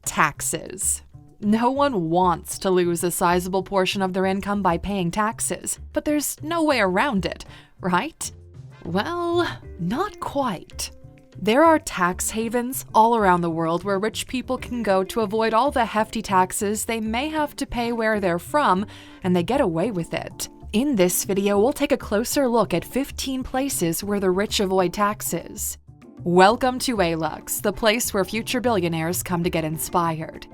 Taxes. No one wants to lose a sizable portion of their income by paying taxes, but there's no way around it, right? Well, not quite. There are tax havens all around the world where rich people can go to avoid all the hefty taxes they may have to pay where they're from, and they get away with it. In this video, we'll take a closer look at 15 places where the rich avoid taxes. Welcome to Alux, the place where future billionaires come to get inspired.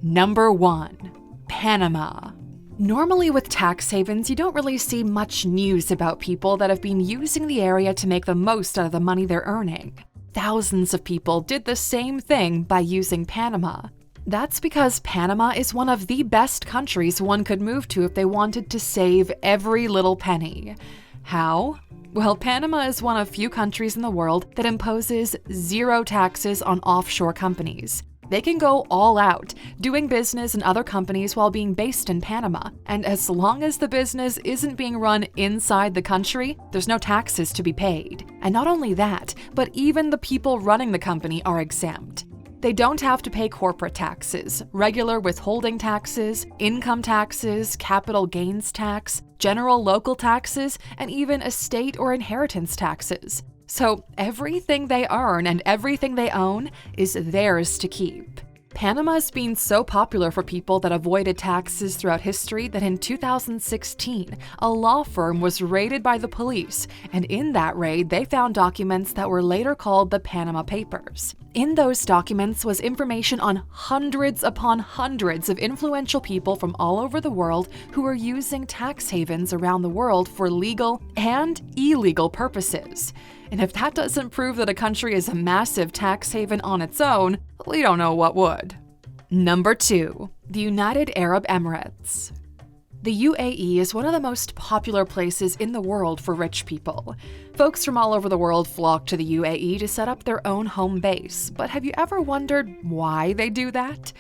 Number 1. Panama. Normally with tax havens, you don't really see much news about people that have been using the area to make the most out of the money they're earning. Thousands of people did the same thing by using Panama. That's because Panama is one of the best countries one could move to if they wanted to save every little penny. How? Well, Panama is one of few countries in the world that imposes zero taxes on offshore companies. They can go all out, doing business in other companies while being based in Panama, and as long as the business isn't being run inside the country, there's no taxes to be paid. And not only that, but even the people running the company are exempt. They don't have to pay corporate taxes, regular withholding taxes, income taxes, capital gains tax, general local taxes, and even estate or inheritance taxes. So everything they earn and everything they own is theirs to keep. Panama's been so popular for people that avoided taxes throughout history that in 2016, a law firm was raided by the police, and in that raid, they found documents that were later called the Panama Papers. In those documents was information on hundreds upon hundreds of influential people from all over the world who were using tax havens around the world for legal and illegal purposes. And if that doesn't prove that a country is a massive tax haven on its own, we don't know what would. Number 2. The United Arab Emirates. The UAE is one of the most popular places in the world for rich people. Folks from all over the world flock to the UAE to set up their own home base, but have you ever wondered why they do that?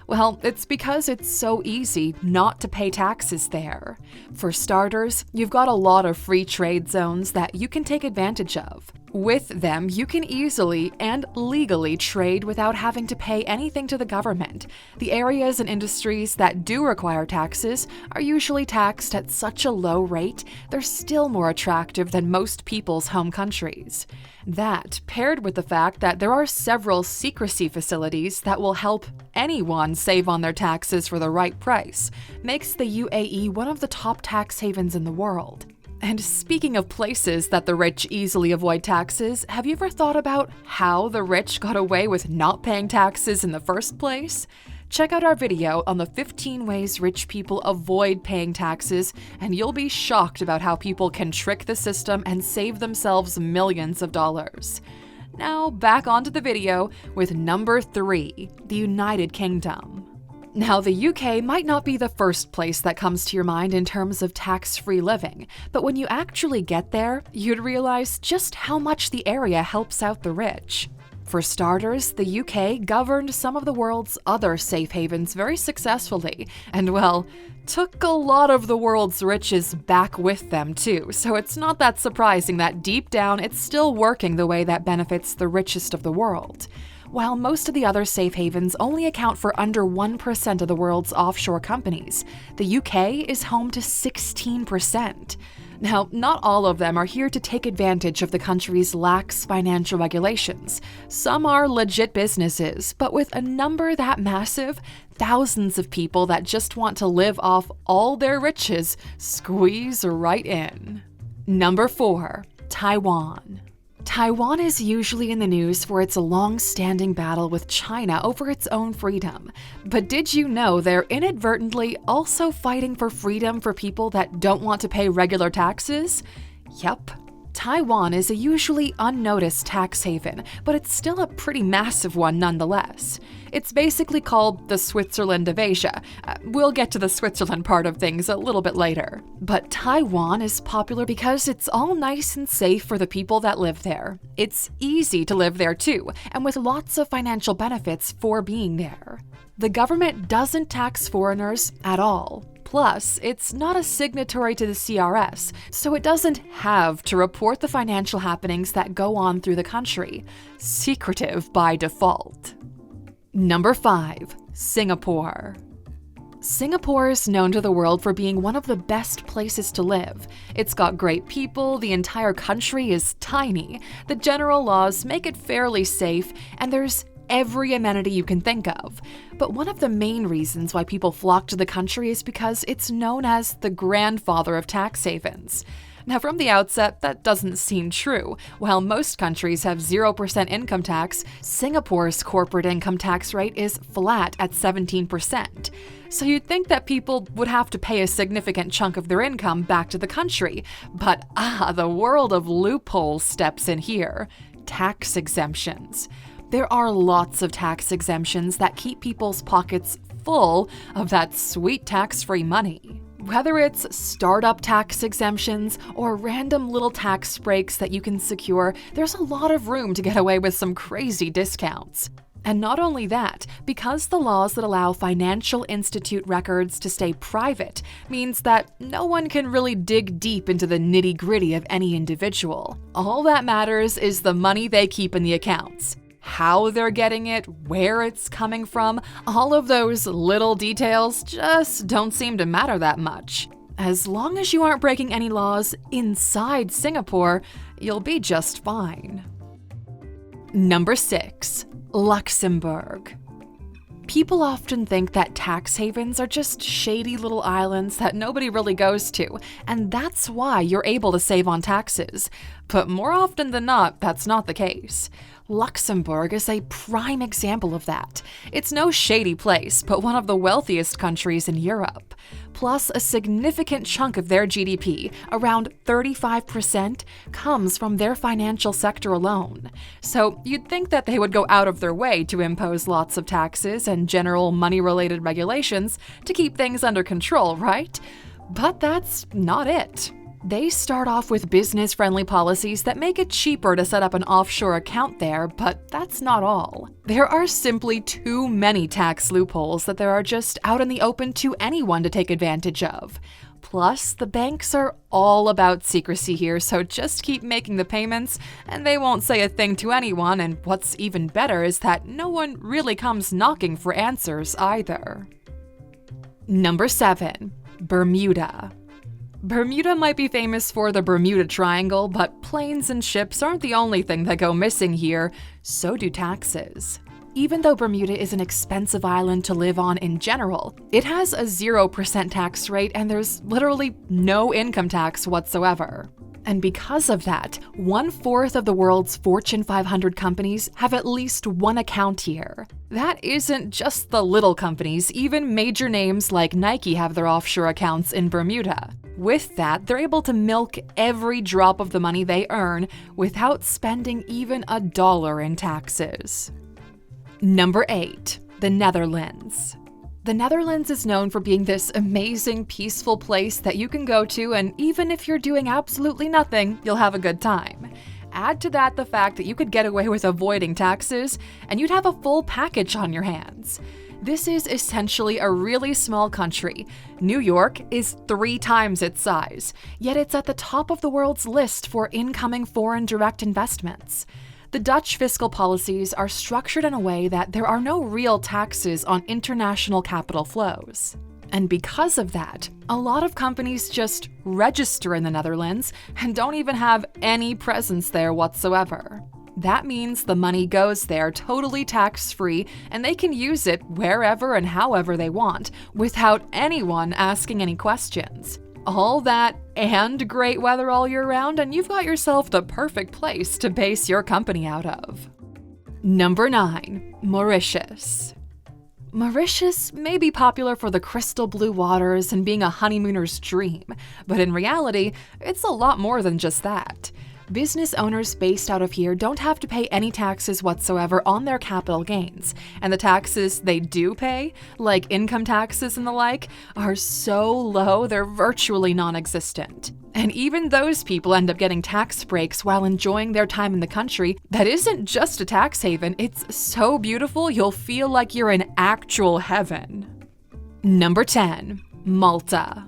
Well, it's because it's so easy not to pay taxes there. For starters, you've got a lot of free trade zones that you can take advantage of. With them, you can easily and legally trade without having to pay anything to the government. The areas and industries that do require taxes are usually taxed at such a low rate, they're still more attractive than most people's home countries. That, paired with the fact that there are several secrecy facilities that will help anyone save on their taxes for the right price, makes the UAE one of the top tax havens in the world. And speaking of places that the rich easily avoid taxes, have you ever thought about how the rich got away with not paying taxes in the first place? Check out our video on the 15 ways rich people avoid paying taxes, and you'll be shocked about how people can trick the system and save themselves millions of dollars. Now back onto the video with number 3, the United Kingdom. Now, the UK might not be the first place that comes to your mind in terms of tax-free living, but when you actually get there, you'd realize just how much the area helps out the rich. For starters, the UK governed some of the world's other safe havens very successfully, and well, took a lot of the world's riches back with them too, so it's not that surprising that deep down it's still working the way that benefits the richest of the world. While most of the other safe havens only account for under 1% of the world's offshore companies, the UK is home to 16%. Now, not all of them are here to take advantage of the country's lax financial regulations. Some are legit businesses, but with a number that massive, thousands of people that just want to live off all their riches squeeze right in. Number 4. Taiwan. Taiwan is usually in the news for its long-standing battle with China over its own freedom. But did you know they're inadvertently also fighting for freedom for people that don't want to pay regular taxes? Yup. Taiwan is a usually unnoticed tax haven, but it's still a pretty massive one nonetheless. It's basically called the Switzerland of Asia. We'll get to the Switzerland part of things a little bit later. But Taiwan is popular because it's all nice and safe for the people that live there. It's easy to live there too, and with lots of financial benefits for being there. The government doesn't tax foreigners at all. Plus, it's not a signatory to the CRS, so it doesn't have to report the financial happenings that go on through the country. Secretive by default. Number 5. Singapore. Singapore is known to the world for being one of the best places to live. It's got great people, the entire country is tiny, the general laws make it fairly safe, and there's every amenity you can think of. But one of the main reasons why people flock to the country is because it's known as the grandfather of tax havens. Now, from the outset, that doesn't seem true. While most countries have 0% income tax, Singapore's corporate income tax rate is flat at 17%. So you'd think that people would have to pay a significant chunk of their income back to the country. But the world of loopholes steps in here. Tax exemptions. There are lots of tax exemptions that keep people's pockets full of that sweet tax-free money. Whether it's startup tax exemptions or random little tax breaks that you can secure, there's a lot of room to get away with some crazy discounts. And not only that, because the laws that allow financial institute records to stay private means that no one can really dig deep into the nitty-gritty of any individual. All that matters is the money they keep in the accounts. How they're getting it, where it's coming from, all of those little details just don't seem to matter that much. As long as you aren't breaking any laws inside Singapore, you'll be just fine. Number 6. Luxembourg. People often think that tax havens are just shady little islands that nobody really goes to, and that's why you're able to save on taxes. But more often than not, that's not the case. Luxembourg is a prime example of that. It's no shady place, but one of the wealthiest countries in Europe. Plus, a significant chunk of their GDP, around 35%, comes from their financial sector alone. So you'd think that they would go out of their way to impose lots of taxes and general money-related regulations to keep things under control, right? But that's not it. They start off with business-friendly policies that make it cheaper to set up an offshore account there, but that's not all. There are simply too many tax loopholes that there are just out in the open to anyone to take advantage of. Plus, the banks are all about secrecy here, so just keep making the payments, and they won't say a thing to anyone, and what's even better is that no one really comes knocking for answers either. Number 7. Bermuda. Bermuda might be famous for the Bermuda Triangle, but planes and ships aren't the only thing that go missing here, so do taxes. Even though Bermuda is an expensive island to live on in general, it has a 0% tax rate and there's literally no income tax whatsoever. And because of that, 1/4 of the world's Fortune 500 companies have at least one account here. That isn't just the little companies, even major names like Nike have their offshore accounts in Bermuda. With that, they're able to milk every drop of the money they earn without spending even a dollar in taxes. Number 8. The Netherlands. The Netherlands is known for being this amazing, peaceful place that you can go to, and even if you're doing absolutely nothing, you'll have a good time. Add to that the fact that you could get away with avoiding taxes, and you'd have a full package on your hands. This is essentially a really small country. New York is 3 times its size, yet it's at the top of the world's list for incoming foreign direct investments. The Dutch fiscal policies are structured in a way that there are no real taxes on international capital flows. And because of that, a lot of companies just register in the Netherlands and don't even have any presence there whatsoever. That means the money goes there totally tax-free and they can use it wherever and however they want without anyone asking any questions. All that and great weather all year round, and you've got yourself the perfect place to base your company out of. Number 9. Mauritius. Mauritius may be popular for the crystal blue waters and being a honeymooner's dream, but in reality, it's a lot more than just that. Business owners based out of here don't have to pay any taxes whatsoever on their capital gains, and the taxes they do pay, like income taxes and the like, are so low they're virtually non-existent. And even those people end up getting tax breaks while enjoying their time in the country that isn't just a tax haven, it's so beautiful you'll feel like you're in actual heaven. Number 10. Malta.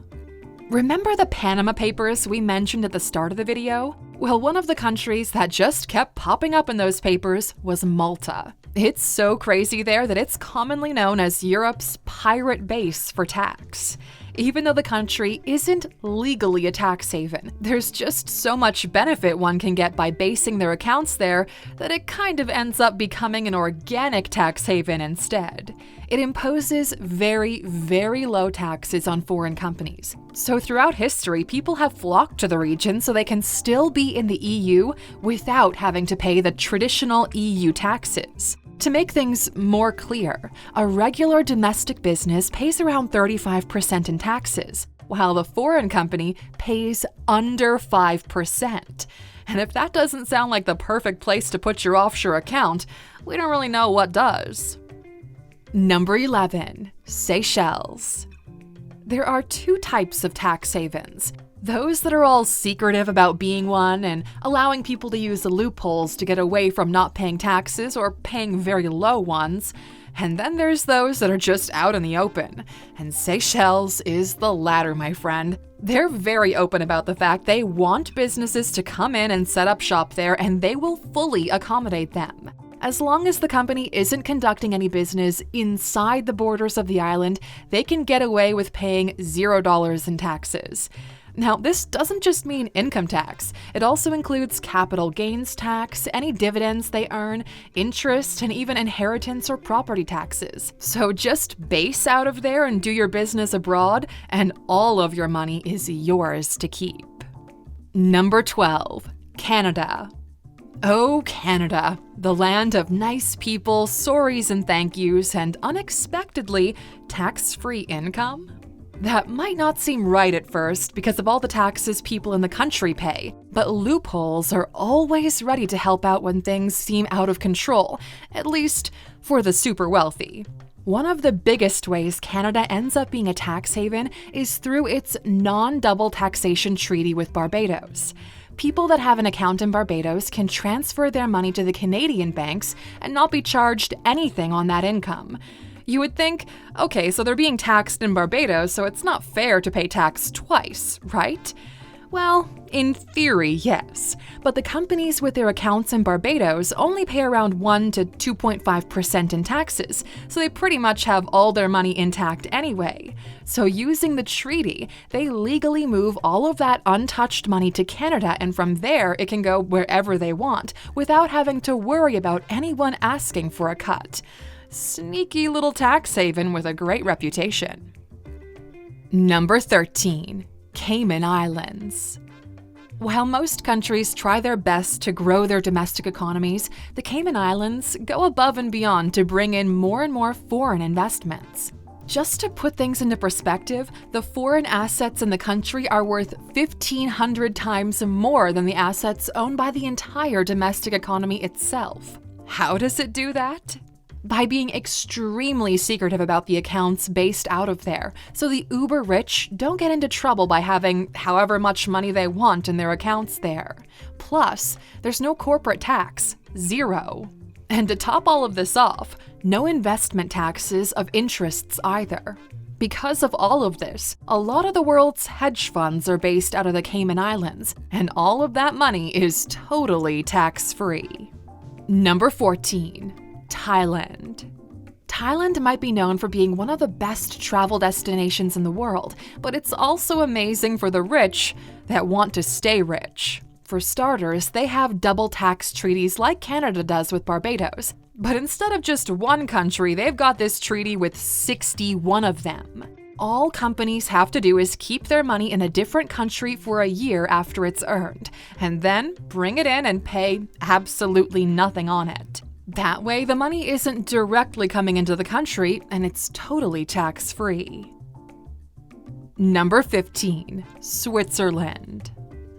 Remember the Panama Papers we mentioned at the start of the video? Well, one of the countries that just kept popping up in those papers was Malta. It's so crazy there that it's commonly known as Europe's pirate base for tax. Even though the country isn't legally a tax haven, there's just so much benefit one can get by basing their accounts there that it kind of ends up becoming an organic tax haven instead. It imposes very, very low taxes on foreign companies. So throughout history, people have flocked to the region so they can still be in the EU without having to pay the traditional EU taxes. To make things more clear, a regular domestic business pays around 35% in taxes, while the foreign company pays under 5%. And if that doesn't sound like the perfect place to put your offshore account, we don't really know what does. Number 11, Seychelles. There are two types of tax havens. Those that are all secretive about being one and allowing people to use the loopholes to get away from not paying taxes or paying very low ones. And then there's those that are just out in the open. And Seychelles is the latter, my friend. They're very open about the fact they want businesses to come in and set up shop there, and they will fully accommodate them. As long as the company isn't conducting any business inside the borders of the island, they can get away with paying $0 in taxes. Now, this doesn't just mean income tax. It also includes capital gains tax, any dividends they earn, interest, and even inheritance or property taxes. So just base out of there and do your business abroad, and all of your money is yours to keep. Number 12, Canada. Oh, Canada, the land of nice people, sorries and thank yous, and unexpectedly tax-free income? That might not seem right at first because of all the taxes people in the country pay, but loopholes are always ready to help out when things seem out of control, at least for the super wealthy. One of the biggest ways Canada ends up being a tax haven is through its non-double taxation treaty with Barbados. People that have an account in Barbados can transfer their money to the Canadian banks and not be charged anything on that income. You would think, okay, so they're being taxed in Barbados, so it's not fair to pay tax twice, right? Well, in theory, yes. But the companies with their accounts in Barbados only pay around 1 to 2.5% in taxes, so they pretty much have all their money intact anyway. So using the treaty, they legally move all of that untouched money to Canada, and from there it can go wherever they want, without having to worry about anyone asking for a cut. Sneaky little tax haven with a great reputation. Number 13, Cayman Islands. While most countries try their best to grow their domestic economies, the Cayman Islands go above and beyond to bring in more and more foreign investments. Just to put things into perspective, the foreign assets in the country are worth 1,500 times more than the assets owned by the entire domestic economy itself. How does it do that? By being extremely secretive about the accounts based out of there, so the uber rich don't get into trouble by having however much money they want in their accounts there. Plus, there's no corporate tax, zero. And to top all of this off, no investment taxes of interests either. Because of all of this, a lot of the world's hedge funds are based out of the Cayman Islands, and all of that money is totally tax-free. Number 14. Thailand. Thailand might be known for being one of the best travel destinations in the world, but it's also amazing for the rich that want to stay rich. For starters, they have double tax treaties like Canada does with Barbados, but instead of just one country, they've got this treaty with 61 of them. All companies have to do is keep their money in a different country for a year after it's earned, and then bring it in and pay absolutely nothing on it. That way, the money isn't directly coming into the country, and it's totally tax-free. Number 15, Switzerland.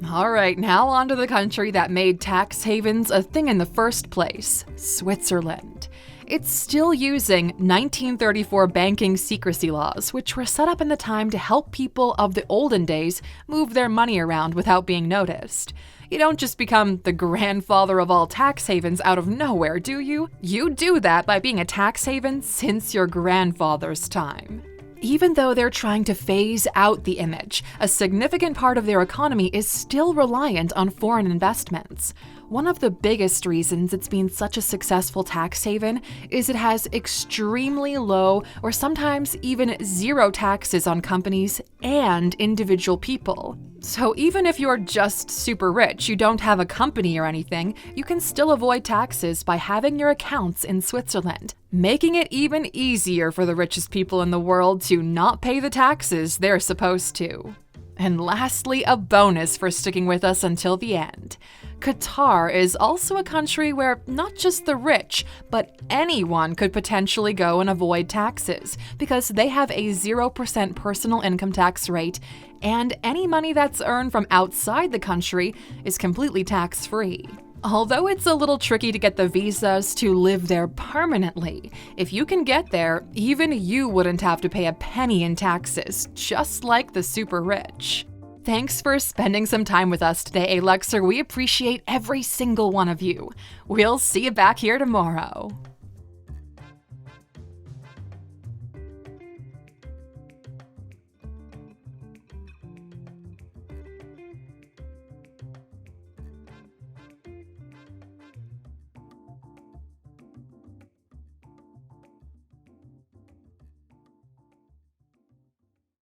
All right, now on to the country that made tax havens a thing in the first place, Switzerland. It's still using 1934 banking secrecy laws, which were set up in the time to help people of the olden days move their money around without being noticed. You don't just become the grandfather of all tax havens out of nowhere, do you? You do that by being a tax haven since your grandfather's time. Even though they're trying to phase out the image, a significant part of their economy is still reliant on foreign investments. One of the biggest reasons it's been such a successful tax haven is it has extremely low or sometimes even zero taxes on companies and individual people. So even if you're just super rich, you don't have a company or anything, you can still avoid taxes by having your accounts in Switzerland, making it even easier for the richest people in the world to not pay the taxes they're supposed to. And lastly, a bonus for sticking with us until the end. Qatar is also a country where not just the rich, but anyone could potentially go and avoid taxes because they have a 0% personal income tax rate, and any money that's earned from outside the country is completely tax-free. Although it's a little tricky to get the visas to live there permanently, if you can get there, even you wouldn't have to pay a penny in taxes, just like the super rich. Thanks for spending some time with us today, Aluxer. We appreciate every single one of you. We'll see you back here tomorrow.